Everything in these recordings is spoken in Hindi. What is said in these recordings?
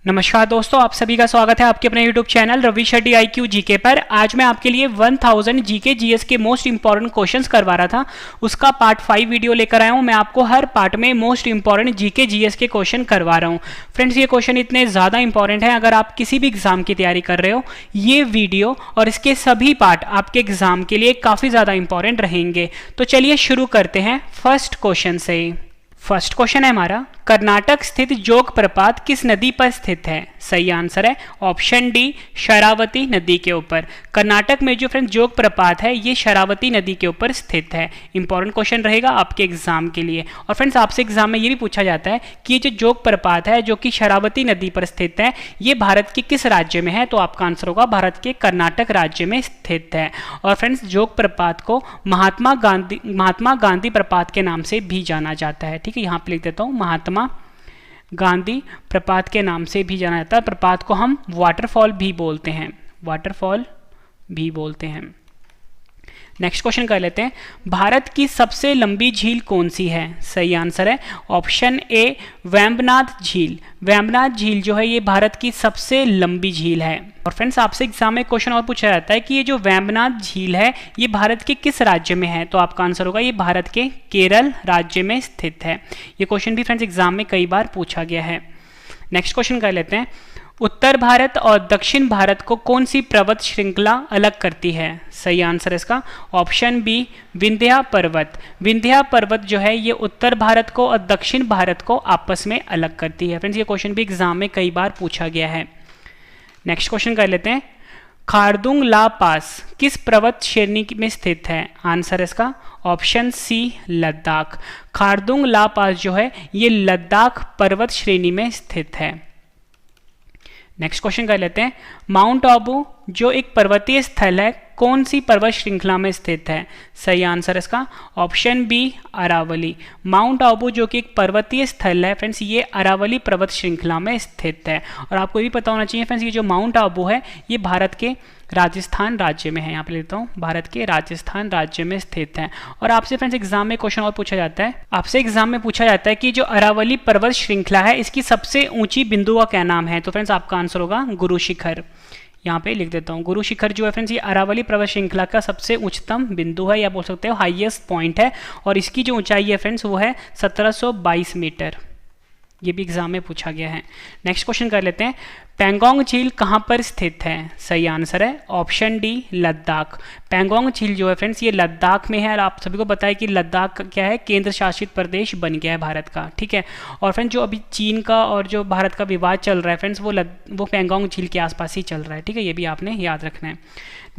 नमस्कार दोस्तों, आप सभी का स्वागत है आपके अपने YouTube channel Ravi Shetty IQ GK पर। आज मैं आपके लिए 1000 जीके जीएस के मोस्ट इंपॉर्टेंट क्वेश्चंस करवा रहा था, उसका पार्ट 5 वीडियो लेकर आया हूं। मैं आपको हर पार्ट में मोस्ट इंपॉर्टेंट जीके जीएस के क्वेश्चन करवा रहा हूं। फ्रेंड्स, ये क्वेश्चन इतने ज़्यादा इंपॉर्टेंट है, अगर आप किसी भी एग्जाम की तैयारी कर रहे हो, ये वीडियो और इसके सभी पार्ट आपके एग्जाम के लिए काफ़ी ज़्यादा इंपॉर्टेंट रहेंगे। तो चलिए शुरू करते हैं फर्स्ट क्वेश्चन से। फर्स्ट क्वेश्चन है हमारा, कर्नाटक स्थित जोग प्रपात किस नदी पर स्थित है? सही आंसर है ऑप्शन डी, शरावती नदी के ऊपर। कर्नाटक में जो फ्रेंड्स जोग प्रपात है, ये शरावती नदी के ऊपर स्थित है। इंपॉर्टेंट क्वेश्चन रहेगा आपके एग्जाम के लिए। और फ्रेंड्स, आपसे एग्जाम में ये भी पूछा जाता है कि ये जो जोग प्रपात है जो कि शरावती नदी पर स्थित है, ये भारत के किस राज्य में है? तो आपका आंसर होगा भारत के कर्नाटक राज्य में स्थित है। और फ्रेंड्स, जोग प्रपात को महात्मा गांधी प्रपात के नाम से भी जाना जाता है। ठीक है, यहाँ पे लिख देता हूँ, महात्मा गांधी प्रपात के नाम से भी जाना जाता है। प्रपात को हम वाटरफॉल भी बोलते हैं, वाटरफॉल भी बोलते हैं। नेक्स्ट क्वेश्चन कर लेते हैं, भारत की सबसे लंबी झील कौन सी है? सही आंसर है ऑप्शन ए, वेम्बनाथ झील। वेम्बनाथ झील जो है ये भारत की सबसे लंबी झील है। और फ्रेंड्स, आपसे एग्जाम में क्वेश्चन और पूछा जाता है कि ये जो वेम्बनाथ झील है ये भारत के किस राज्य में है? तो आपका आंसर होगा ये भारत के केरल राज्य में स्थित है। ये क्वेश्चन भी फ्रेंड्स एग्जाम में कई बार पूछा गया है। नेक्स्ट क्वेश्चन कर लेते हैं, उत्तर भारत और दक्षिण भारत को कौन सी पर्वत श्रृंखला अलग करती है? सही आंसर है इसका ऑप्शन बी, विंध्या पर्वत। विंध्या पर्वत जो है ये उत्तर भारत को और दक्षिण भारत को आपस में अलग करती है। फ्रेंड्स, ये क्वेश्चन भी एग्जाम में कई बार पूछा गया है। नेक्स्ट क्वेश्चन कर लेते हैं, खारदुंग ला पास किस पर्वत श्रेणी में स्थित है? आंसर है इसका ऑप्शन सी, लद्दाख। खारदुंग ला पास जो है ये लद्दाख पर्वत श्रेणी में स्थित है। नेक्स्ट क्वेश्चन कर लेते हैं, माउंट आबू जो एक पर्वतीय स्थल है कौन सी पर्वत श्रृंखला में स्थित है? सही आंसर इसका option B, Aravalli. Mount Abu जो कि एक पर्वतीय स्थल है फ्रेंड्स, ये अरावली पर्वत श्रृंखला में स्थित है। और आपको ये भी पता होना चाहिए फ्रेंड्स, ये जो माउंट आबू है ये भारत के राजस्थान राज्य में है। यहाँ पे लेता हूँ, भारत के राजस्थान राज्य में स्थित है। और आपसे फ्रेंड्स एग्जाम में क्वेश्चन और पूछा जाता है, आपसे एग्जाम में पूछा जाता है कि जो अरावली पर्वत श्रृंखला है इसकी सबसे ऊंची बिंदु का क्या नाम है? तो फ्रेंड्स आपका आंसर होगा गुरु शिखर। यहाँ पे लिख देता हूँ, गुरु शिखर जो है फ्रेंड्स ये अरावली पर्वत श्रृंखला का सबसे उच्चतम बिंदु है, या बोल सकते हो हाईएस्ट पॉइंट है। और इसकी जो ऊंचाई है फ्रेंड्स वो है 1722 मीटर। ये भी एग्जाम में पूछा गया है। नेक्स्ट क्वेश्चन कर लेते हैं, पैंगोंग झील कहाँ पर स्थित है? सही आंसर है ऑप्शन डी, लद्दाख। पैंगोंग झील जो है फ्रेंड्स ये लद्दाख में है। और आप सभी को पता है कि लद्दाख क्या है, केंद्र शासित प्रदेश बन गया है भारत का। ठीक है, और फ्रेंड्स जो अभी चीन का और जो भारत का विवाद चल रहा है फ्रेंड्स वो पैंगोंग झील के आसपास ही चल रहा है। ठीक है, ये भी आपने याद रखना है।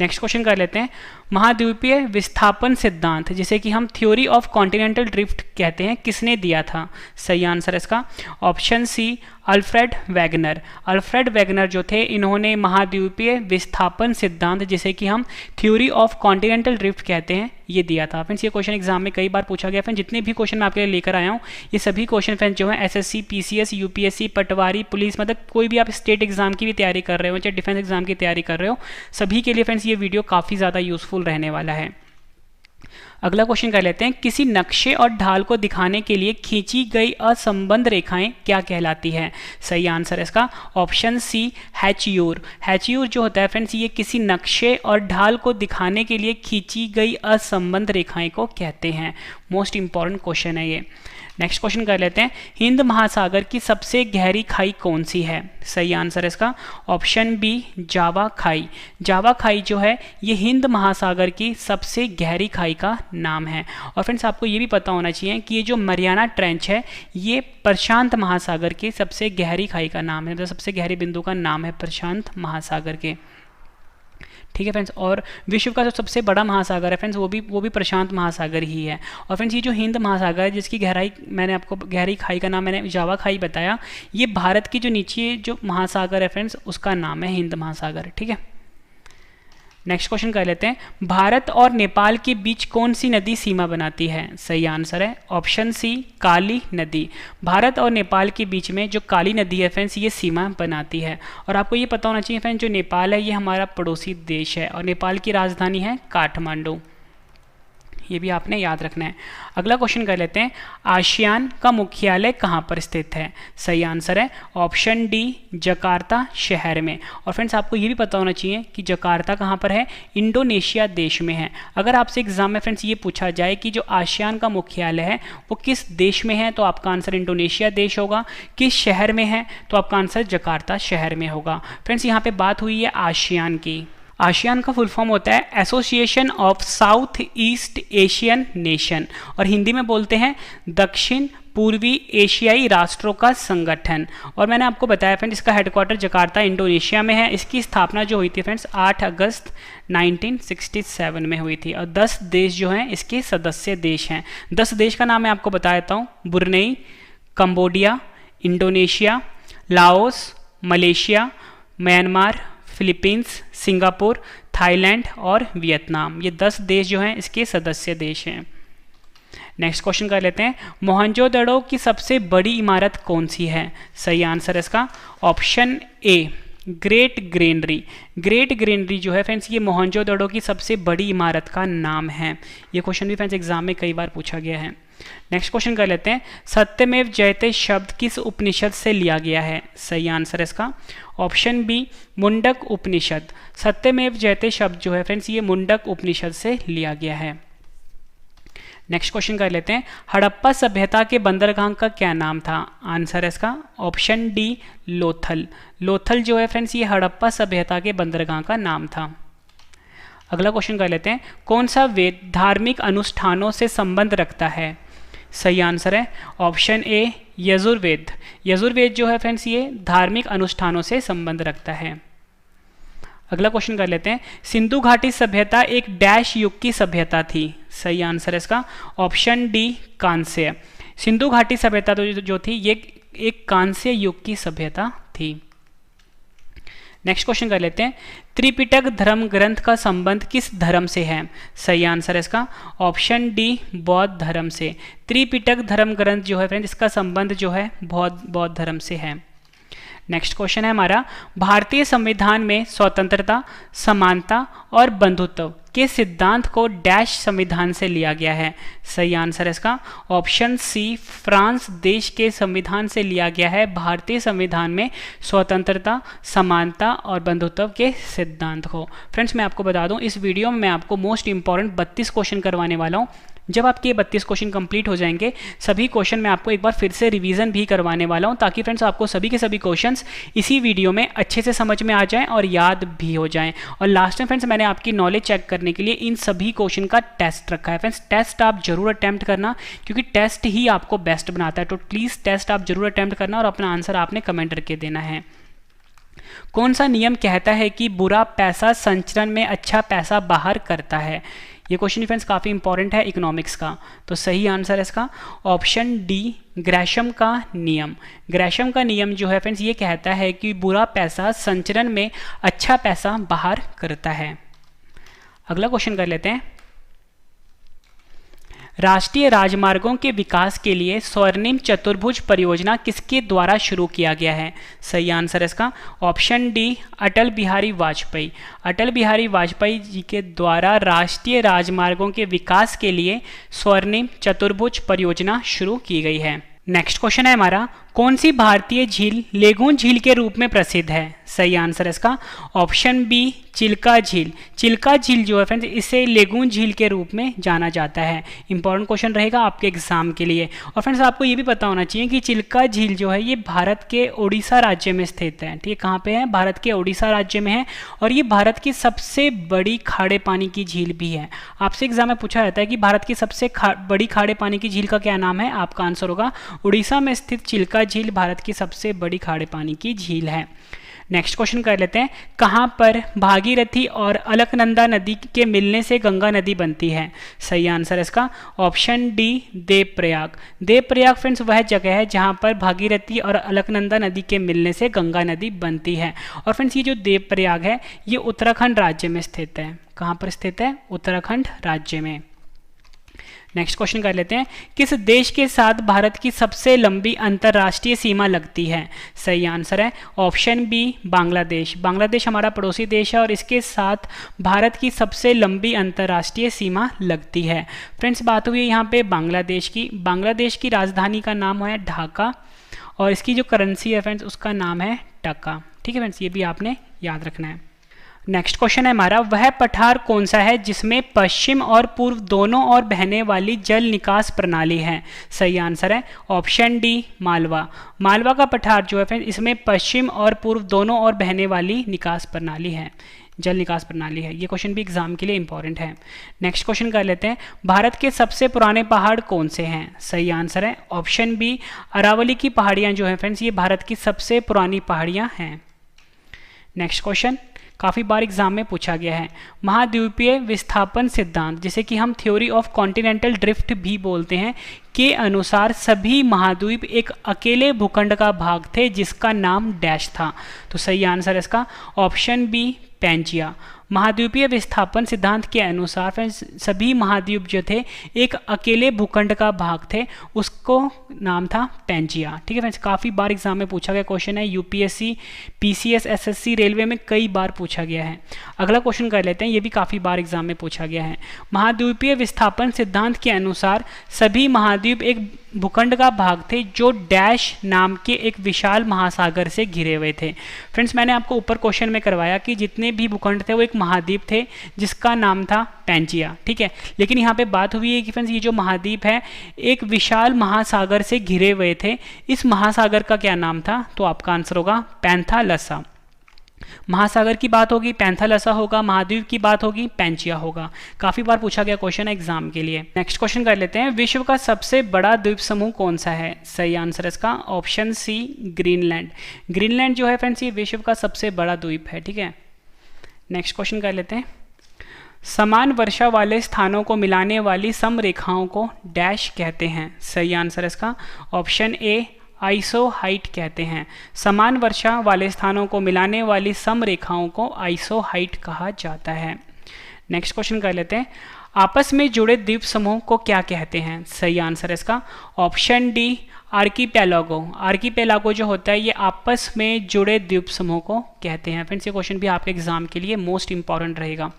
नेक्स्ट क्वेश्चन कर लेते हैं, महाद्वीपीय विस्थापन सिद्धांत जिसे कि हम थ्योरी ऑफ कॉन्टिनेंटल ड्रिफ्ट कहते हैं, किसने दिया था? सही आंसर है इसका option C, Alfred Wegener. Alfred Wegener जो थे इन्होंने महाद्वीपीय विस्थापन सिद्धांत जिसे कि हम थ्योरी ऑफ कॉन्टिनेंटल ड्रिफ्ट कहते हैं ये दिया था। फ्रेंड्स, ये क्वेश्चन एग्जाम में कई बार पूछा गया। फ्रेंड्स, जितने भी क्वेश्चन मैं आपके लिए लेकर आया हूँ ये सभी क्वेश्चन फ्रेंड्स जो है एसएससी, पीसीएस, यूपीएससी, पटवारी, पुलिस, मतलब कोई भी आप स्टेट एग्जाम की भी तैयारी कर रहे हो, चाहे डिफेंस एग्जाम की तैयारी कर रहे हो, सभी के लिए फ्रेंड्स ये वीडियो काफ़ी ज़्यादा यूजफुल रहने वाला है। अगला क्वेश्चन कर लेते हैं, किसी नक्शे और ढाल को दिखाने के लिए खींची गई असंबद्ध रेखाएं क्या कहलाती है? सही आंसर है इसका ऑप्शन सी, हैच्योर। हैच्योर जो होता है फ्रेंड्स ये किसी नक्शे और ढाल को दिखाने के लिए खींची गई असंबद्ध रेखाएं को कहते हैं। मोस्ट इंपॉर्टेंट क्वेश्चन है ये। नेक्स्ट क्वेश्चन कर लेते हैं, हिंद महासागर की सबसे गहरी खाई कौन सी है? सही आंसर है इसका ऑप्शन बी, जावा खाई। जावा खाई जो है ये हिंद महासागर की सबसे गहरी खाई का नाम है। और फ्रेंड्स आपको ये भी पता होना चाहिए कि ये जो मरियाना ट्रेंच है ये प्रशांत महासागर की सबसे गहरी खाई का नाम है, मतलब सबसे गहरे बिंदु का नाम है प्रशांत महासागर के। ठीक है फ्रेंड्स, और विश्व का जो सबसे बड़ा महासागर है फ्रेंड्स वो भी प्रशांत महासागर ही है। और फ्रेंड्स ये जो हिंद महासागर है जिसकी गहराई मैंने आपको गहरी खाई का नाम मैंने जावा खाई बताया, ये भारत की जो नीचे जो महासागर है फ्रेंड्स उसका नाम है हिंद महासागर। ठीक है, नेक्स्ट क्वेश्चन कर लेते हैं, भारत और नेपाल के बीच कौन सी नदी सीमा बनाती है? सही आंसर है ऑप्शन सी, काली नदी। भारत और नेपाल के बीच में जो काली नदी है फ्रेंड्स ये सीमा बनाती है। और आपको ये पता होना चाहिए फ्रेंड्स जो नेपाल है ये हमारा पड़ोसी देश है और नेपाल की राजधानी है काठमांडू। ये भी आपने याद रखना है। अगला क्वेश्चन कर लेते हैं, आसियान का मुख्यालय कहाँ पर स्थित है? सही आंसर है ऑप्शन डी, जकार्ता शहर में। और फ्रेंड्स आपको ये भी पता होना चाहिए कि जकार्ता कहाँ पर है? इंडोनेशिया देश में है। अगर आपसे एग्जाम में फ्रेंड्स ये पूछा जाए कि जो आसियान का मुख्यालय है वो किस देश में है, तो आपका आंसर इंडोनेशिया देश होगा। किस शहर में है, तो आपका आंसर जकार्ता शहर में होगा। फ्रेंड्स यहाँ पे बात हुई है आसियान की। आसियान का फुल फॉर्म होता है association of south east Asian nation, और हिंदी में बोलते हैं दक्षिण पूर्वी एशियाई राष्ट्रों का संगठन। और मैंने आपको बताया फ्रेंड्स इसका हेडक्वार्टर जकार्ता इंडोनेशिया में है। इसकी स्थापना जो हुई थी फ्रेंड्स 8 अगस्त 1967 में हुई थी, और 10 देश जो हैं इसके सदस्य देश हैं। 10 देश का नाम मैं आपको बता देता हूँ, Brunei, Cambodia, Indonesia, Laos, Malaysia, Myanmar, Philippines, Singapore, Thailand और वियतनाम। ये 10 देश जो हैं इसके सदस्य देश हैं। नेक्स्ट क्वेश्चन कर लेते हैं, मोहनजोदड़ो की सबसे बड़ी इमारत कौन सी है? सही आंसर है इसका option A, great granary. Great granary जो है फ्रेंड्स ये मोहनजोदड़ो की सबसे बड़ी इमारत का नाम है। ये क्वेश्चन भी फ्रेंड्स एग्जाम में कई बार पूछा गया है। नेक्स्ट क्वेश्चन कर लेते हैं, सत्यमेव जयते शब्द किस उपनिषद से लिया गया है? सही आंसर है इसका ऑप्शन बी, मुंडक उपनिषद। सत्यमेव जयते शब्द जो है फ्रेंड्स ये मुंडक उपनिषद से लिया गया है। नेक्स्ट क्वेश्चन कर लेते हैं, हड़प्पा सभ्यता के बंदरगाह का क्या नाम था? आंसर है इसका ऑप्शन डी, लोथल। लोथल जो है फ्रेंड्स ये हड़प्पा सभ्यता के बंदरगाह का नाम था। अगला क्वेश्चन कर लेते हैं, कौन सा वेद धार्मिक अनुष्ठानों से संबंध रखता है? सही आंसर है ऑप्शन ए, यजुर्वेद। यजुर्वेद जो है फ्रेंड्स ये धार्मिक अनुष्ठानों से संबंध रखता है। अगला क्वेश्चन कर लेते हैं, सिंधु घाटी सभ्यता एक डैश युग की सभ्यता थी? सही आंसर है इसका ऑप्शन डी, कांस्य। सिंधु घाटी सभ्यता जो थी ये एक कांस्य युग की सभ्यता थी। नेक्स्ट क्वेश्चन कर लेते हैं, त्रिपिटक धर्म ग्रंथ का संबंध किस धर्म से है? सही आंसर है इसका ऑप्शन डी, बौद्ध धर्म से। त्रिपिटक धर्म ग्रंथ जो है फ्रेंड्स इसका संबंध जो है बौद्ध धर्म से है। नेक्स्ट क्वेश्चन है हमारा, भारतीय संविधान में स्वतंत्रता, समानता और बंधुत्व के सिद्धांत को डैश संविधान से लिया गया है? सही आंसर है इसका ऑप्शन सी, फ्रांस देश के संविधान से लिया गया है भारतीय संविधान में स्वतंत्रता, समानता और बंधुत्व के सिद्धांत को। फ्रेंड्स मैं आपको बता दूं इस वीडियो में मैं आपको मोस्ट इंपॉर्टेंट 32 क्वेश्चन करवाने वाला हूं। जब आपके 32 क्वेश्चन कंप्लीट हो जाएंगे सभी क्वेश्चन मैं आपको एक बार फिर से रिवीजन भी करवाने वाला हूं, ताकि फ्रेंड्स आपको सभी के सभी क्वेश्चंस इसी वीडियो में अच्छे से समझ में आ जाएं और याद भी हो जाएं। और लास्ट में फ्रेंड्स मैंने आपकी नॉलेज चेक करने के लिए इन सभी क्वेश्चन का टेस्ट रखा है। फ्रेंड्स टेस्ट आप जरूर अटैम्प्ट करना, क्योंकि टेस्ट ही आपको बेस्ट बनाता है। तो प्लीज़ टेस्ट आप जरूर अटैम्प्ट करना और अपना आंसर आपने कमेंट करके देना है। कौन सा नियम कहता है कि बुरा पैसा संचरण में अच्छा पैसा बाहर करता है? ये क्वेश्चन फ्रेंड्स काफ़ी इंपॉर्टेंट है इकोनॉमिक्स का। तो सही आंसर है इसका ऑप्शन डी, ग्रैशम का नियम। ग्रैशम का नियम जो है फ्रेंड्स ये कहता है कि बुरा पैसा संचरण में अच्छा पैसा बाहर करता है। अगला क्वेश्चन कर लेते हैं, राष्ट्रीय राजमार्गों के विकास के लिए स्वर्णिम चतुर्भुज परियोजना किसके द्वारा शुरू किया गया है? सही आंसर है इसका ऑप्शन डी, अटल बिहारी वाजपेयी। अटल बिहारी वाजपेयी जी के द्वारा राष्ट्रीय राजमार्गों के विकास के लिए स्वर्णिम चतुर्भुज परियोजना शुरू की गई है। नेक्स्ट क्वेश्चन है हमारा, कौन सी भारतीय झील लेगून झील के रूप में प्रसिद्ध है? सही आंसर है इसका ऑप्शन बी, चिल्का झील। चिल्का झील जो है फ्रेंड्स इसे लेगून झील के रूप में जाना जाता है। इंपॉर्टेंट क्वेश्चन रहेगा आपके एग्जाम के लिए। और फ्रेंड्स आपको ये भी पता होना चाहिए कि चिल्का झील जो है ये भारत के ओडिशा राज्य में स्थित है। ठीक है, कहाँ पे है? भारत के ओडिशा राज्य में है, और ये भारत की सबसे बड़ी खारे पानी की झील भी है। आपसे एग्जाम में पूछा जाता है कि भारत की सबसे बड़ी खारे पानी की झील का क्या नाम है? आपका आंसर होगा उड़ीसा में स्थित चिल्का झील भारत की सबसे बड़ी खारे पानी की झील है। नेक्स्ट क्वेश्चन कर लेते हैं, कहाँ पर भागीरथी और अलकनंदा नदी के मिलने से गंगा नदी बनती है? सही आंसर है इसका option D, Devprayag. Devprayag friends वह जगह है जहाँ पर भागीरथी और अलकनंदा नदी के मिलने से गंगा नदी बनती है। और फ्रेंड्स ये जो देवप्रयाग है ये उत्तराखंड राज्य में स्थित है। कहाँ पर स्थित है? उत्तराखंड राज्य में। नेक्स्ट क्वेश्चन कर लेते हैं, किस देश के साथ भारत की सबसे लंबी अंतर्राष्ट्रीय सीमा लगती है? सही आंसर है ऑप्शन बी बांग्लादेश। बांग्लादेश हमारा पड़ोसी देश है और इसके साथ भारत की सबसे लंबी अंतर्राष्ट्रीय सीमा लगती है। फ्रेंड्स, बात हुई है यहाँ पे बांग्लादेश की। बांग्लादेश की राजधानी का नाम है ढाका और इसकी जो करेंसी है फ्रेंड्स उसका नाम है टका। ठीक है फ्रेंड्स, ये भी आपने याद रखना है। नेक्स्ट क्वेश्चन है हमारा, वह पठार कौन सा है जिसमें पश्चिम और पूर्व दोनों ओर बहने वाली जल निकास प्रणाली है? सही आंसर है ऑप्शन डी मालवा। मालवा का पठार जो है फ्रेंड्स इसमें पश्चिम और पूर्व दोनों ओर बहने वाली निकास प्रणाली है, जल निकास प्रणाली है। ये क्वेश्चन भी एग्जाम के लिए इंपॉर्टेंट है। नेक्स्ट क्वेश्चन कर लेते हैं, भारत के सबसे पुराने पहाड़ कौन से हैं? सही आंसर है ऑप्शन बी अरावली की पहाड़ियाँ जो है फ्रेंड्स ये भारत की सबसे पुरानी पहाड़ियाँ हैं। नेक्स्ट क्वेश्चन काफ़ी बार एग्जाम में पूछा गया है, महाद्वीपीय विस्थापन सिद्धांत जिसे कि हम थ्योरी ऑफ कॉन्टिनेंटल ड्रिफ्ट भी बोलते हैं के अनुसार सभी महाद्वीप एक अकेले भूखंड का भाग थे जिसका नाम डैश था। तो सही आंसर है इसका ऑप्शन बी पैंजिया। महाद्वीपीय विस्थापन सिद्धांत के अनुसार सभी महाद्वीप जो थे एक अकेले भूखंड का भाग थे, उसको नाम था पैंजिया। ठीक है फ्रेंड्स, काफ़ी बार एग्जाम में पूछा गया क्वेश्चन है, यूपीएससी, पीसीएस, एसएससी, रेलवे में कई बार पूछा गया है। अगला क्वेश्चन कर लेते हैं, ये भी काफ़ी बार एग्जाम में पूछा गया है। महाद्वीपीय विस्थापन सिद्धांत के अनुसार सभी महाद्वीप एक भूखंड का भाग थे जो डैश नाम के एक विशाल महासागर से घिरे हुए थे। फ्रेंड्स, मैंने आपको ऊपर क्वेश्चन में करवाया कि जितने भी भूखंड थे वो एक महाद्वीप थे जिसका नाम था पैंजिया। ठीक है, लेकिन यहाँ पे बात हुई है कि फ्रेंड्स ये जो महाद्वीप है एक विशाल महासागर से घिरे हुए थे। इस महासागर का क्या नाम था? तो आपका आंसर होगा पैंथालसा। महासागर की बात होगी पैंथालसा होगा, महाद्वीप की बात होगी पैंजिया होगा। काफी बार पूछा गया क्वेश्चन है एग्जाम के लिए। नेक्स्ट क्वेश्चन कर लेते हैं, विश्व का सबसे बड़ा द्वीप समूह कौन सा है? सही आंसर इसका ऑप्शन सी ग्रीनलैंड। ग्रीनलैंड जो है फ्रेंड्स ये विश्व का सबसे बड़ा द्वीप है। ठीक है, नेक्स्ट क्वेश्चन कर लेते हैं, समान वर्षा वाले स्थानों को मिलाने वाली समरेखाओं को डैश कहते हैं? सही आंसर इसका ऑप्शन ए आइसोहाइट कहते हैं। समान वर्षा वाले स्थानों को मिलाने वाली समरेखाओं को आइसोहाइट कहा जाता है। नेक्स्ट क्वेश्चन कर लेते हैं, आपस में जुड़े द्वीप समूह को क्या कहते हैं? सही आंसर इसका ऑप्शन डी आर्कीपेलागो। आर्कीपेलागो जो होता है ये आपस में जुड़े द्वीप समूह को कहते हैं। फ्रेंड्स, ये क्वेश्चन भी आपके एग्जाम के लिए मोस्ट इंपॉर्टेंट रहेगा।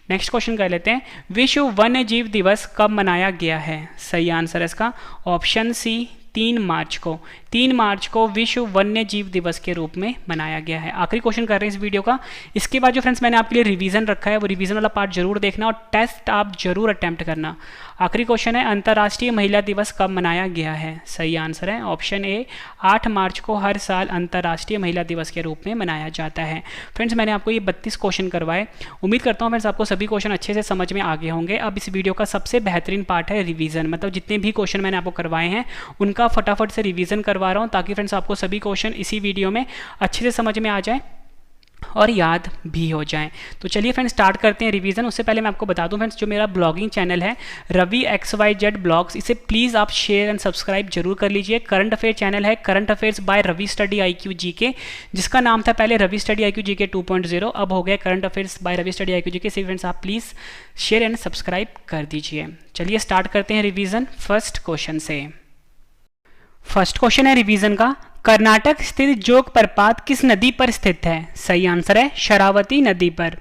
नेक्स्ट क्वेश्चन कर लेते हैं, विश्व वन्य जीव दिवस कब मनाया गया है? सही आंसर इसका ऑप्शन सी 3 मार्च को। 3 मार्च को विश्व वन्य जीव दिवस के रूप में मनाया गया है। आखिरी क्वेश्चन कर रहे हैं इस वीडियो का। इसके बाद जो फ्रेंड्स मैंने आपके लिए रिवीजन रखा है वो रिवीजन वाला पार्ट जरूर देखना और टेस्ट आप जरूर अटेम्प्ट करना। आखिरी क्वेश्चन है, अंतर्राष्ट्रीय महिला दिवस कब मनाया गया है? सही आंसर है ऑप्शन ए 8 मार्च को हर साल अंतर्राष्ट्रीय महिला दिवस के रूप में मनाया जाता है। फ्रेंड्स, मैंने आपको ये 32 क्वेश्चन करवाए। उम्मीद करता हूँ फ्रेंड्स आपको सभी क्वेश्चन अच्छे से समझ में आ गए होंगे। अब इस वीडियो का सबसे बेहतरीन पार्ट है रिवीजन, मतलब जितने भी क्वेश्चन मैंने आपको करवाए हैं उनका फटाफट से रिवीजन करवा रहा हूँ ताकि फ्रेंड्स आपको सभी क्वेश्चन इसी वीडियो में अच्छे से समझ में आ जाए और याद भी हो जाएं। तो चलिए फ्रेंड्स स्टार्ट करते हैं रिवीजन। उससे पहले मैं आपको बता दूं फ्रेंड्स, जो मेरा ब्लॉगिंग चैनल है रवि XYZ ब्लॉग्स, इसे प्लीज़ आप शेयर एंड सब्सक्राइब जरूर कर लीजिए। करंट अफेयर चैनल है current affairs by Ravi study IQ GK, जिसका नाम था पहले रवि स्टडी IQ GK 2.0, अब हो गया current affairs by Ravi study IQ GK। से फ्रेंड्स आप प्लीज़ शेयर एंड सब्सक्राइब कर दीजिए। चलिए स्टार्ट करते हैं रिवीजन फर्स्ट क्वेश्चन से। फर्स्ट क्वेश्चन है रिवीजन का, कर्नाटक स्थित जोग प्रपात किस नदी पर स्थित है? सही आंसर है शरावती नदी पर।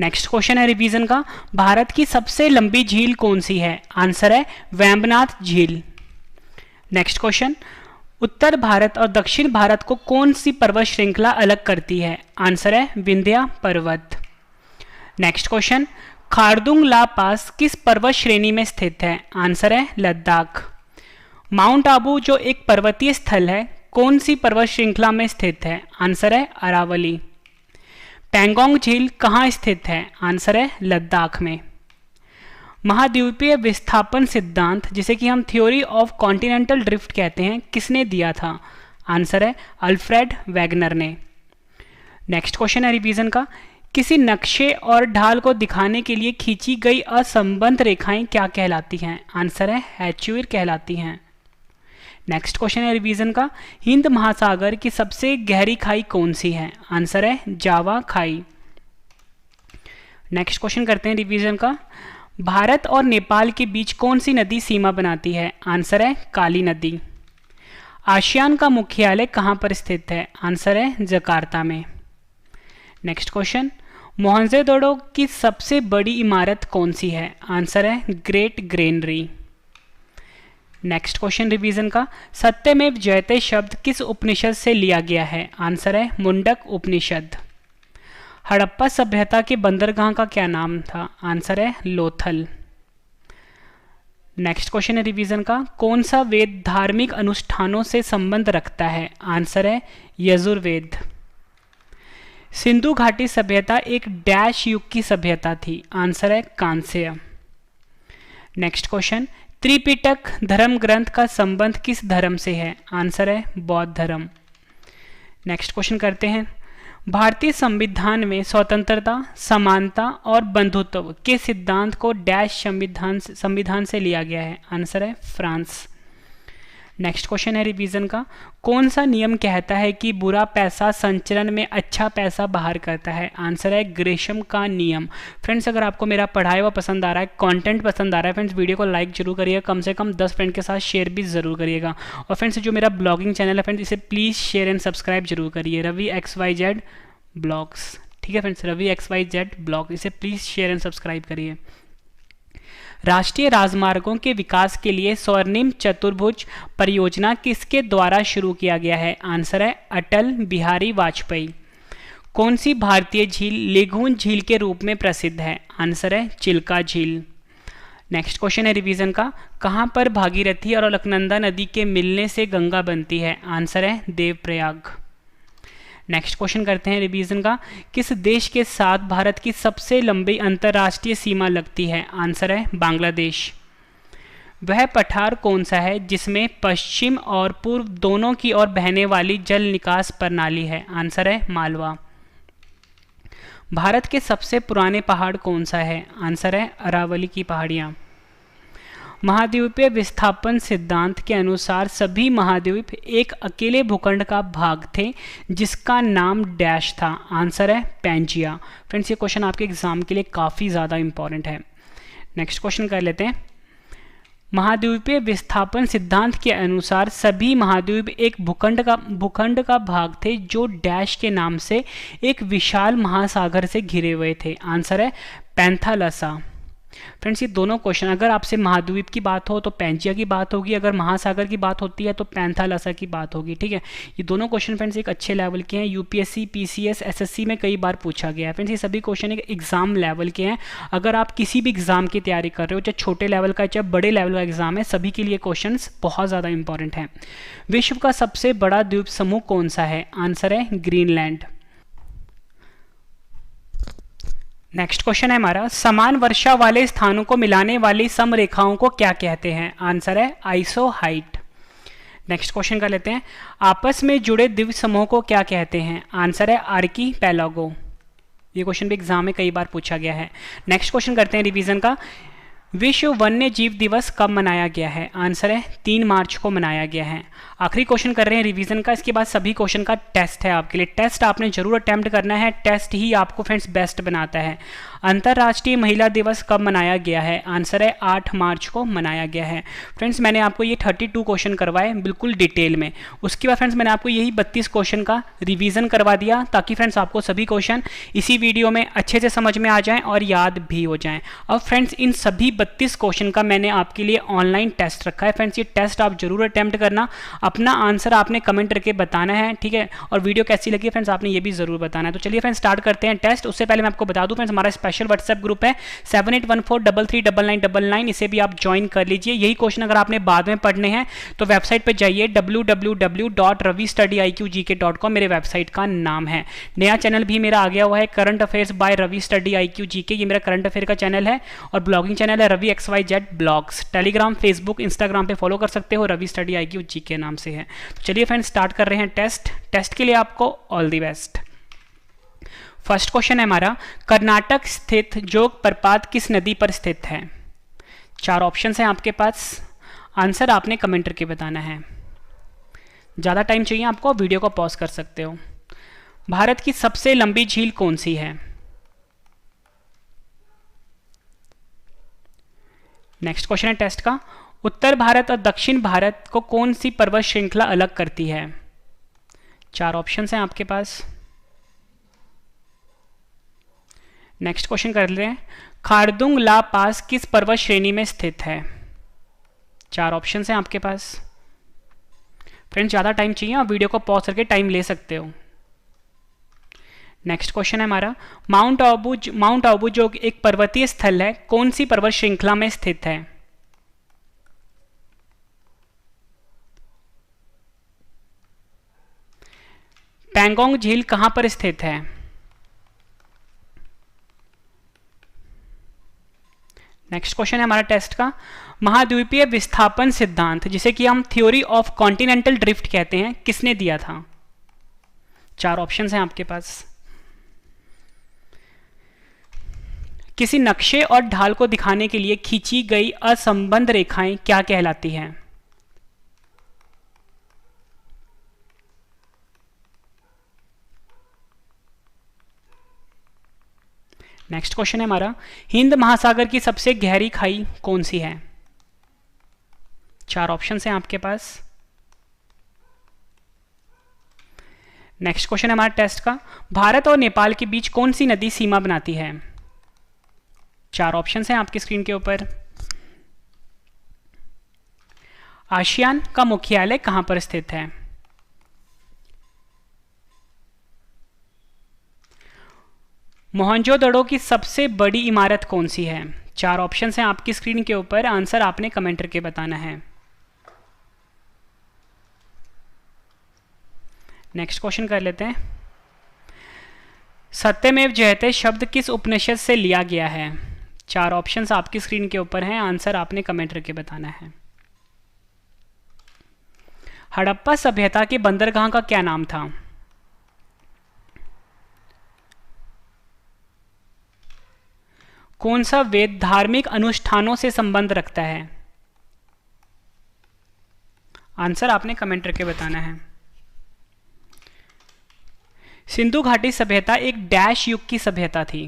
नेक्स्ट क्वेश्चन है रिवीजन का, भारत की सबसे लंबी झील कौन सी है? आंसर है वेम्बनाथ झील। नेक्स्ट क्वेश्चन, उत्तर भारत और दक्षिण भारत को कौन सी पर्वत श्रृंखला अलग करती है? आंसर है विंध्या पर्वत। नेक्स्ट क्वेश्चन, खारदुंग ला पास किस पर्वत श्रेणी में स्थित है? आंसर है लद्दाख। माउंट आबू जो एक पर्वतीय स्थल है कौन सी पर्वत श्रृंखला में स्थित है? आंसर है अरावली। पैंगोंग झील कहाँ स्थित है? आंसर है लद्दाख में। महाद्वीपीय विस्थापन सिद्धांत जिसे कि हम थ्योरी ऑफ कॉन्टिनेंटल ड्रिफ्ट कहते हैं किसने दिया था? आंसर है अल्फ्रेड वेगनर ने। नेक्स्ट क्वेश्चन है रिवीजन का, किसी नक्शे और ढाल को दिखाने के लिए खींची गई असंबद्ध रेखाएं क्या कहलाती हैं? आंसर है हैचुइर कहलाती हैं। नेक्स्ट क्वेश्चन है रिवीजन का, हिंद महासागर की सबसे गहरी खाई कौन सी है? आंसर है जावा खाई। नेक्स्ट क्वेश्चन करते हैं रिवीजन का, भारत और नेपाल के बीच कौन सी नदी सीमा बनाती है? आंसर है काली नदी। आसियान का मुख्यालय कहाँ पर स्थित है? आंसर है जकार्ता में। नेक्स्ट क्वेश्चन, मोहनजोदड़ो की सबसे बड़ी इमारत कौन सी है? आंसर है great granary. Next question revision का, सत्यमेव जयते शब्द किस उपनिषद से लिया गया है? आंसर है मुंडक उपनिषद। हड़प्पा सभ्यता के बंदरगाह का क्या नाम था? आंसर है लोथल। नेक्स्ट क्वेश्चन है रिवीजन का, कौन सा वेद धार्मिक अनुष्ठानों से संबंध रखता है? आंसर है यजुर्वेद। सिंधु घाटी सभ्यता एक डैश युग की सभ्यता थी? आंसर है कांस्य। नेक्स्ट क्वेश्चन, त्रिपिटक धर्म ग्रंथ का संबंध किस धर्म से है? आंसर है बौद्ध धर्म। नेक्स्ट क्वेश्चन करते हैं, भारतीय संविधान में स्वतंत्रता, समानता और बंधुत्व के सिद्धांत को डैश संविधान से लिया गया है? आंसर है फ्रांस। नेक्स्ट क्वेश्चन है रिवीजन का, कौन सा नियम कहता है कि बुरा पैसा संचरण में अच्छा पैसा बाहर करता है? आंसर है ग्रेशम का नियम। फ्रेंड्स, अगर आपको मेरा पढ़ाया हुआ पसंद आ रहा है, कंटेंट पसंद आ रहा है फ्रेंड्स, वीडियो को लाइक जरूर करिएगा, कम से कम 10 फ्रेंड के साथ शेयर भी जरूर करिएगा। और फ्रेंड्स, जो मेरा ब्लॉगिंग चैनल है फ्रेंड्स, इसे प्लीज़ शेयर एंड सब्सक्राइब जरूर करिए, रवि XYZ ब्लॉग्स। ठीक है फ्रेंड्स, रवि XYZ ब्लॉग, इसे प्लीज़ शेयर एंड सब्सक्राइब करिए। राष्ट्रीय राजमार्गों के विकास के लिए स्वर्णिम चतुर्भुज परियोजना किसके द्वारा शुरू किया गया है? आंसर है अटल बिहारी वाजपेयी। कौन सी भारतीय झील लेगून झील के रूप में प्रसिद्ध है? आंसर है चिल्का झील। नेक्स्ट क्वेश्चन है रिवीजन का, कहाँ पर भागीरथी और अलकनंदा नदी के मिलने से गंगा बनती है? आंसर है देवप्रयाग। नेक्स्ट क्वेश्चन करते हैं रिवीजन का, किस देश के साथ भारत की सबसे लंबी अंतर्राष्ट्रीय सीमा लगती है? आंसर है बांग्लादेश। वह पठार कौन सा है जिसमें पश्चिम और पूर्व दोनों की ओर बहने वाली जल निकास प्रणाली है? आंसर है मालवा। भारत के सबसे पुराने पहाड़ कौन सा है? आंसर है अरावली की पहाड़ियाँ। महाद्वीपीय विस्थापन सिद्धांत के अनुसार सभी महाद्वीप एक अकेले भूखंड का भाग थे जिसका नाम डैश था? आंसर है पैंजिया। फ्रेंड्स, ये क्वेश्चन आपके एग्जाम के लिए काफ़ी ज़्यादा इंपॉर्टेंट है। नेक्स्ट क्वेश्चन कर लेते हैं, महाद्वीपीय विस्थापन सिद्धांत के अनुसार सभी महाद्वीप एक भूखंड का भाग थे जो डैश के नाम से एक विशाल महासागर से घिरे हुए थे? आंसर है पैंथालसा। फ्रेंड्स, ये दोनों क्वेश्चन, अगर आपसे महाद्वीप की बात हो तो पैंजिया की बात होगी, अगर महासागर की बात होती है तो पैंथालसा की बात होगी। ठीक है, ये दोनों क्वेश्चन फ्रेंड्स एक अच्छे लेवल के हैं, यूपीएससी, पीसीएस, एसएससी में कई बार पूछा गया है। फ्रेंड्स, ये सभी क्वेश्चन एक एग्जाम लेवल के हैं। अगर आप किसी भी एग्जाम की तैयारी कर रहे हो, चाहे छोटे लेवल का चाहे बड़े लेवल का एग्जाम है, सभी के लिए क्वेश्चन बहुत ज़्यादा इंपॉर्टेंट हैं। विश्व का सबसे बड़ा द्वीप समूह कौन सा है? आंसर है ग्रीनलैंड। नेक्स्ट क्वेश्चन है हमारा, समान वर्षा वाले स्थानों को मिलाने वाली समरेखाओं को क्या कहते हैं? आंसर है आइसोहाइट। नेक्स्ट क्वेश्चन कर लेते हैं, आपस में जुड़े द्वीप समूह को क्या कहते हैं? आंसर है आर्कीपेलागो। ये क्वेश्चन भी एग्जाम में कई बार पूछा गया है। नेक्स्ट क्वेश्चन करते हैं रिवीजन का, विश्व वन्य जीव दिवस कब मनाया गया है? आंसर है 3 मार्च को मनाया गया है। आखिरी क्वेश्चन कर रहे हैं रिवीजन का, इसके बाद सभी क्वेश्चन का टेस्ट है आपके लिए। टेस्ट आपने जरूर अटेम्प्ट करना है, टेस्ट ही आपको फ्रेंड्स बेस्ट बनाता है। अंतर्राष्ट्रीय महिला दिवस कब मनाया गया है? आंसर है 8 मार्च को मनाया गया है। फ्रेंड्स, मैंने आपको ये 32 क्वेश्चन करवाए बिल्कुल डिटेल में। उसके बाद फ्रेंड्स मैंने आपको यही 32 क्वेश्चन का रिवीजन करवा दिया ताकि फ्रेंड्स आपको सभी क्वेश्चन इसी वीडियो में अच्छे से समझ में आ जाएं और याद भी हो जाएं। अब फ्रेंड्स, इन सभी 32 क्वेश्चन का मैंने आपके लिए ऑनलाइन टेस्ट रखा है। फ्रेंड्स, ये टेस्ट आप जरूर अटेम्प्ट करना, अपना आंसर आपने कमेंट करके बताना है। ठीक है, और वीडियो कैसी लगी फ्रेंड्स आपने ये भी जरूर बताना है। तो चलिए फ्रेंड्स स्टार्ट करते हैं टेस्ट। उससे पहले मैं आपको बता दूं फ्रेंड्स, हमारा स्पेशल व्हाट्सएप ग्रुप है 7814339999, इसे भी आप ज्वाइन कर लीजिए। यही क्वेश्चन अगर आपने बाद में पढ़ने हैं तो वेबसाइट पर जाइए www.ravistudiiqgk.com, मेरे वेबसाइट का नाम है। नया चैनल भी मेरा आ गया हुआ है, current affairs by Ravi study IQ GK, ये मेरा करंट अफेयर का चैनल है। और ब्लॉगिंग चैनल है Ravi XYZ blogs. Telegram, Facebook, Instagram पे फॉलो कर सकते हो, रवि स्टडी IQ GK नाम से है। तो चलिए फ्रेंड्स स्टार्ट कर रहे हैं टेस्ट। टेस्ट के लिए आपको all the best. First question है हमारा, कर्नाटक स्थित जोग प्रपात किस नदी पर स्थित है? 4 ऑप्शन हैं आपके पास, आंसर आपने कमेंट करके बताना है। ज़्यादा टाइम चाहिए आपको, वीडियो को पॉज कर सकते हो। भारत की सबसे लंबी झील कौन सी है? नेक्स्ट क्वेश्चन है टेस्ट का, उत्तर भारत और दक्षिण भारत को कौन सी पर्वत श्रृंखला अलग करती है? 4 ऑप्शंस हैं आपके पास। नेक्स्ट क्वेश्चन कर लेते हैं, खारदुंग ला पास किस पर्वत श्रेणी में स्थित है? 4 ऑप्शंस हैं आपके पास। फ्रेंड्स ज़्यादा टाइम चाहिए, आप वीडियो को पॉज करके टाइम ले सकते हो। नेक्स्ट क्वेश्चन है हमारा, माउंट आबू जो एक पर्वतीय स्थल है, कौन सी पर्वत श्रृंखला में स्थित है? पैंगोंग झील कहां पर स्थित है? नेक्स्ट क्वेश्चन है हमारा टेस्ट का, महाद्वीपीय विस्थापन सिद्धांत जिसे कि हम थ्योरी ऑफ कॉन्टिनेंटल ड्रिफ्ट कहते हैं, किसने दिया था? 4 ऑप्शंस हैं आपके पास। किसी नक्शे और ढाल को दिखाने के लिए खींची गई असंबद्ध रेखाएं क्या कहलाती हैं? नेक्स्ट क्वेश्चन है हमारा, हिंद महासागर की सबसे गहरी खाई कौन सी है? 4 ऑप्शंस हैं आपके पास। नेक्स्ट क्वेश्चन है हमारा टेस्ट का, भारत और नेपाल के बीच कौन सी नदी सीमा बनाती है? 4 ऑप्शंस हैं आपकी स्क्रीन के ऊपर। आसियान का मुख्यालय कहां पर स्थित है? मोहनजोदड़ो की सबसे बड़ी इमारत कौन सी है? 4 ऑप्शंस हैं आपकी स्क्रीन के ऊपर, आंसर आपने कमेंट करके बताना है। नेक्स्ट क्वेश्चन कर लेते हैं, सत्यमेव जयते शब्द किस उपनिषद से लिया गया है? 4 ऑप्शंस आपकी स्क्रीन के ऊपर हैं, आंसर आपने कमेंट करके बताना है। हड़प्पा सभ्यता के बंदरगाह का क्या नाम था? कौन सा वेद धार्मिक अनुष्ठानों से संबंध रखता है? आंसर आपने कमेंट करके बताना है। सिंधु घाटी सभ्यता एक डैश युग की सभ्यता थी?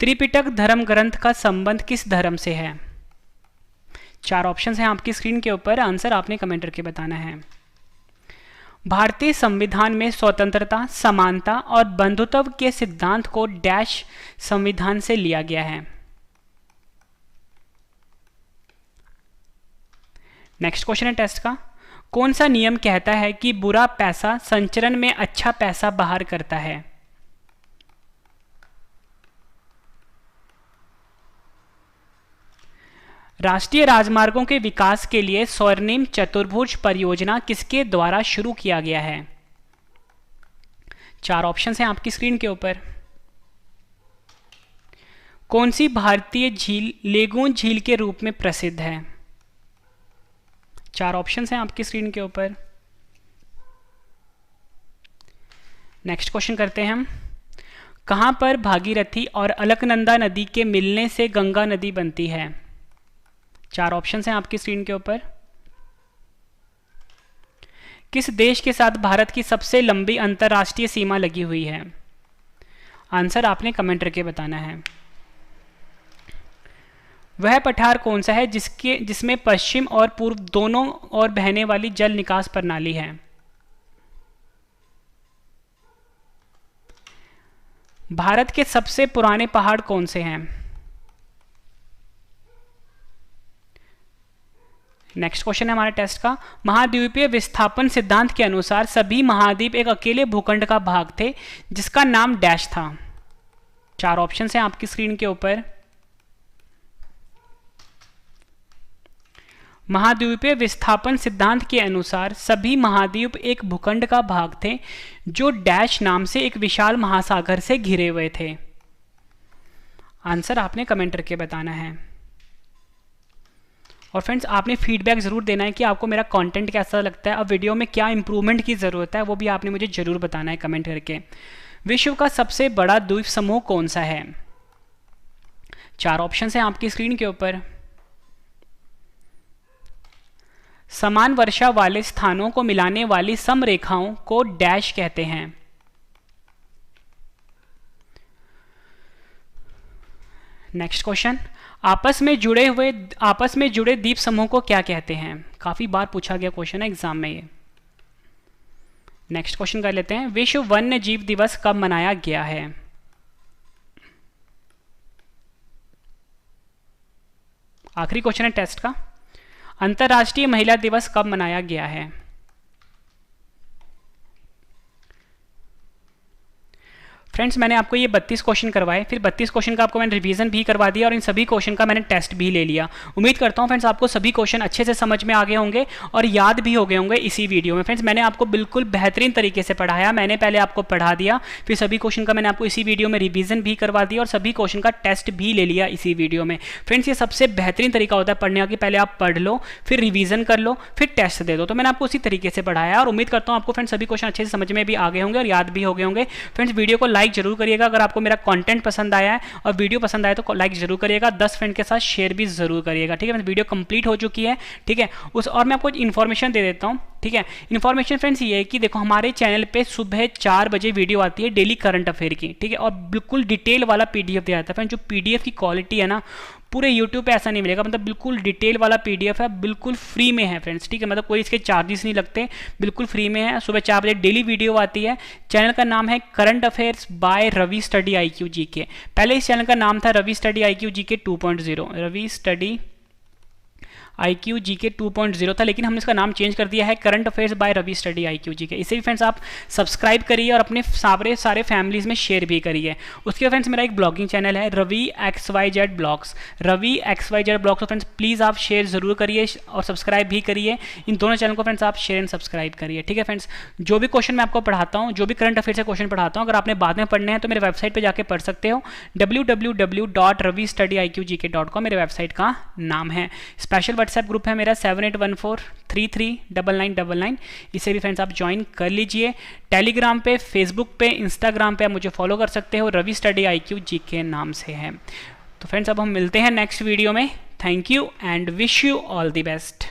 त्रिपिटक धर्म ग्रंथ का संबंध किस धर्म से है? 4 ऑप्शंस हैं आपकी स्क्रीन के ऊपर, आंसर आपने कमेंट करके बताना है। भारतीय संविधान में स्वतंत्रता, समानता और बंधुत्व के सिद्धांत को डैश संविधान से लिया गया है? नेक्स्ट क्वेश्चन है टेस्ट का, कौन सा नियम कहता है कि बुरा पैसा संचरण में अच्छा पैसा बाहर करता है? राष्ट्रीय राजमार्गों के विकास के लिए स्वर्णिम चतुर्भुज परियोजना किसके द्वारा शुरू किया गया है? 4 ऑप्शंस हैं आपकी स्क्रीन के ऊपर। कौन सी भारतीय झील लेगून झील के रूप में प्रसिद्ध है? 4 ऑप्शंस हैं आपकी स्क्रीन के ऊपर। नेक्स्ट क्वेश्चन करते हैं हम, कहां पर भागीरथी और अलकनंदा नदी के मिलने से गंगा नदी बनती है? 4 ऑप्शंस हैं आपकी स्क्रीन के ऊपर। किस देश के साथ भारत की सबसे लंबी अंतरराष्ट्रीय सीमा लगी हुई है? आंसर आपने कमेंट करके बताना है। वह पठार कौन सा है जिसमें पश्चिम और पूर्व दोनों ओर बहने वाली जल निकास प्रणाली है? भारत के सबसे पुराने पहाड़ कौन से हैं? नेक्स्ट क्वेश्चन है हमारे टेस्ट का, महाद्वीपीय विस्थापन सिद्धांत के अनुसार सभी महाद्वीप एक अकेले भूखंड का भाग थे जिसका नाम डैश था? 4 ऑप्शन हैं आपकी स्क्रीन के ऊपर। महाद्वीपीय विस्थापन सिद्धांत के अनुसार सभी महाद्वीप एक भूखंड का भाग थे जो डैश नाम से एक विशाल महासागर से घिरे हुए थे। आंसर आपने कमेंट करके बताना है। और फ्रेंड्स आपने फीडबैक ज़रूर देना है कि आपको मेरा कंटेंट कैसा लगता है, अब वीडियो में क्या इंप्रूवमेंट की ज़रूरत है वो भी आपने मुझे ज़रूर बताना है कमेंट करके। विश्व का सबसे बड़ा द्वीप समूह कौन सा है? 4 ऑप्शन हैं आपकी स्क्रीन के ऊपर। समान वर्षा वाले स्थानों को मिलाने वाली समरेखाओं को डैश कहते हैं। नेक्स्ट क्वेश्चन, आपस में जुड़े द्वीप समूह को क्या कहते हैं? काफी बार पूछा गया क्वेश्चन है एग्जाम में ये। नेक्स्ट क्वेश्चन कर लेते हैं, विश्व वन्य जीव दिवस कब मनाया गया है? आखिरी क्वेश्चन है टेस्ट का, अंतर्राष्ट्रीय महिला दिवस कब मनाया गया है? फ्रेंड्स मैंने आपको ये 32 क्वेश्चन करवाए, फिर 32 क्वेश्चन का आपको मैंने रिवीजन भी करवा दिया और इन सभी क्वेश्चन का मैंने टेस्ट भी ले लिया। उम्मीद करता हूँ फ्रेंड्स आपको सभी क्वेश्चन अच्छे से समझ में आ गए होंगे और याद भी हो गए होंगे इसी वीडियो में। फ्रेंड्स मैंने आपको बिल्कुल बेहतरीन तरीके से पढ़ाया, मैंने पहले आपको पढ़ा दिया, फिर सभी क्वेश्चन का मैंने आपको इसी वीडियो में रिवीजन भी करवा दिया और सभी क्वेश्चन का टेस्ट भी ले लिया इसी वीडियो में। फ्रेंड्स ये सबसे बेहतरीन तरीका होता है पढ़ने का कि पहले आप पढ़ लो, फिर रिवीजन कर लो, फिर टेस्ट दे दो। तो मैंने आपको उसी तरीके से पढ़ाया और उम्मीद करता हूँ आपको फ्रेंड्स सभी क्वेश्चन अच्छे से समझ में भी आ गए होंगे और याद भी हो गए होंगे। फ्रेंड्स वीडियो को लाइक जरूर करिएगा अगर आपको मेरा कंटेंट पसंद आया है और वीडियो पसंद आया तो लाइक जरूर करिएगा, 10 फ्रेंड के साथ शेयर भी जरूर करिएगा। ठीक है, वीडियो कंप्लीट हो चुकी है। ठीक है, और मैं आपको इन्फॉर्मेशन दे देता हूं। ठीक है, इन्फॉर्मेशन फ्रेंड्स ये है कि देखो हमारे चैनल पे सुबह 4 बजे वीडियो आती है डेली करंट अफेयर की। ठीक है, और बिल्कुल डिटेल वाला पीडीएफ दिया जाता है। जो पीडीएफ की क्वालिटी है ना, पूरे यूट्यूब पे ऐसा नहीं मिलेगा, मतलब बिल्कुल डिटेल वाला पीडीएफ है, बिल्कुल फ्री में है फ्रेंड्स। ठीक है, मतलब कोई इसके चार्जेस नहीं लगते, बिल्कुल फ्री में है। सुबह 4 बजे डेली वीडियो आती है। चैनल का नाम है current affairs by Ravi study IQ GK। पहले इस चैनल का नाम था Ravi study IQ GK 2.0, Ravi study IQ GK 2.0 था, लेकिन हमने इसका नाम चेंज कर दिया है current affairs by Ravi study IQ GK। इसे भी फ्रेंड्स आप सब्सक्राइब करिए और अपने सारे फैमिलीज में शेयर भी करिए। उसके बाद फ्रेंड्स मेरा एक ब्लॉगिंग चैनल है Ravi XYZ blogs, Ravi XYZ blogs. तो फ्रेंड्स प्लीज़ आप शेयर जरूर करिए और सब्सक्राइब भी करिए। इन दोनों चैनल को फ्रेंड्स आप शेयर एंड सब्सक्राइब करिए। ठीक है फ्रेंड्स, जो भी क्वेश्चन मैं आपको पढ़ाता हूँ, जो भी करंट अफेयर से क्वेश्चन पढ़ाता हूँ, अगर आपने बाद में पढ़ने हैं तो मेरे वेबसाइट पर जाकर पढ़ सकते हो, www.ravistudyIQGK.com मेरे वेबसाइट का नाम है। स्पेशल व्हाट्सएप ग्रुप है मेरा 7814339999, इसे भी फ्रेंड्स आप ज्वाइन कर लीजिए। टेलीग्राम पे, फेसबुक पे, इंस्टाग्राम पे आप मुझे फॉलो कर सकते हो, रवि स्टडी IQ GK नाम से है। तो फ्रेंड्स अब हम मिलते हैं नेक्स्ट वीडियो में। Thank you and wish you all the best.